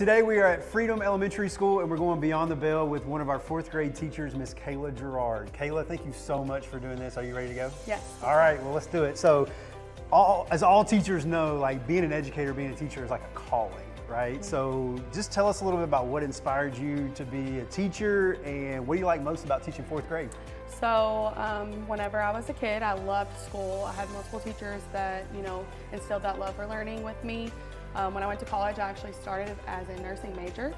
Today we are at Freedom Elementary School and we're going beyond the bell with one of our fourth grade teachers, Miss Kayla Garrard. Kayla, thank you so much for doing this. Are you ready to go? Yes. All right, well, let's do it. So, as all teachers know, like being an educator, being a teacher is like a calling, right? Mm-hmm. So just tell us a little bit about what inspired you to be a teacher and what do you like most about teaching fourth grade? So whenever I was a kid, I loved school. I had multiple teachers that, instilled that love for learning with me. When I went to college, I actually started as a nursing major,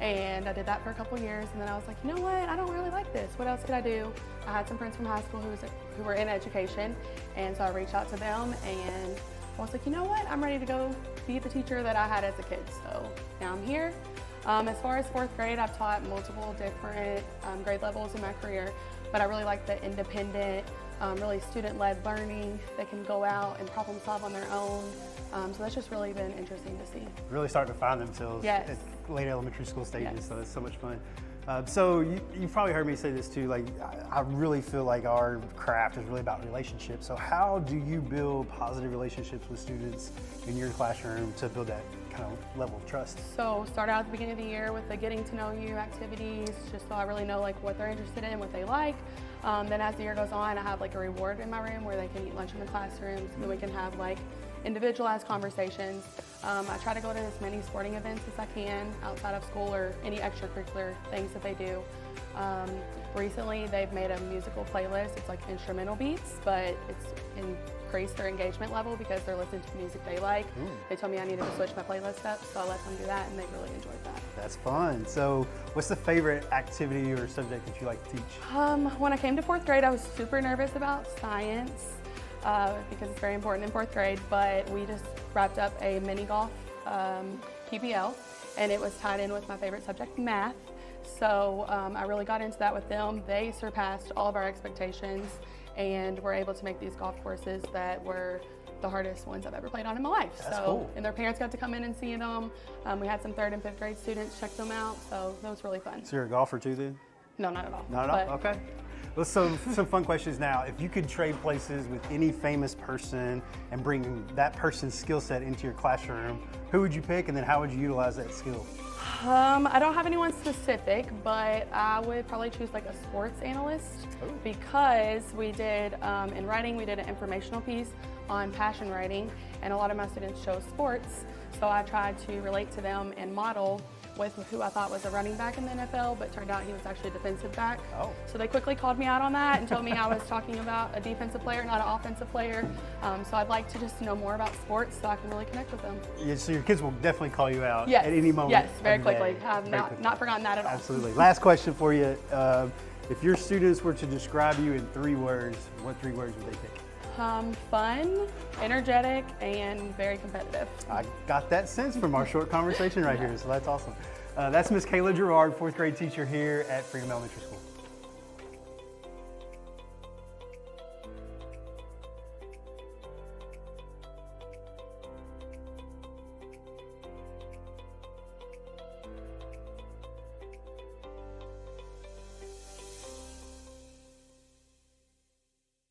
and I did that for a couple years, and then I was like, you know what, I don't really like this. What else could I do? I had some friends from high school who were in education, and so I reached out to them, and I was like, you know what, I'm ready to go be the teacher that I had as a kid, so now I'm here. As far as fourth grade, I've taught multiple different grade levels in my career, but I really like the independent, really student-led learning. They can go out and problem solve on their own. So that's just really been interesting to see. Really starting to find themselves yes. at late elementary school stages, yes. so it's so much fun. So you've probably heard me say this too, like I really feel like our craft is really about relationships. So how do you build positive relationships with students in your classroom to build that kind of level of trust? So start out at the beginning of the year with the getting to know you activities, just so I really know like what they're interested in, what they like. Then as the year goes on, I have like a reward in my room where they can eat lunch in the classroom, so we can have like individualized conversations. I try to go to as many sporting events as I can outside of school or any extracurricular things that they do. Recently, they've made a musical playlist. It's like instrumental beats, but it's increased their engagement level because they're listening to the music they like. Ooh. They told me I needed to switch my playlist up, so I let them do that, and they really enjoyed that. That's fun. So what's the favorite activity or subject that you like to teach? When I came to fourth grade, I was super nervous about science. Because it's very important in fourth grade, but we just wrapped up a mini golf PBL, and it was tied in with my favorite subject, math. So I really got into that with them. They surpassed all of our expectations and were able to make these golf courses that were the hardest ones I've ever played on in my life. That's cool. And their parents got to come in and see them. We had some 3rd and 5th grade students check them out, so that was really fun. So you're a golfer too then? No, not at all. Not at all? Okay. Well, some fun questions now. If you could trade places with any famous person and bring that person's skill set into your classroom, who would you pick and then how would you utilize that skill? I don't have anyone specific, but I would probably choose like a sports analyst. Ooh. Because we did, in writing, we did an informational piece on passion writing, and a lot of my students chose sports, so I tried to relate to them and model with who I thought was a running back in the NFL, but turned out he was actually a defensive back. Oh. So they quickly called me out on that and told me I was talking about a defensive player, not an offensive player. So I'd like to just know more about sports so I can really connect with them. Yeah, so your kids will definitely call you out yes. at any moment. Yes, very quickly. I've not forgotten that at all. Absolutely. Last question for you. If your students were to describe you in 3 words, what 3 words would they pick? Fun, energetic, and very competitive. I got that sense from our short conversation right here, so that's awesome. That's Miss Kayla Garrard, 4th grade teacher here at Freedom Elementary School.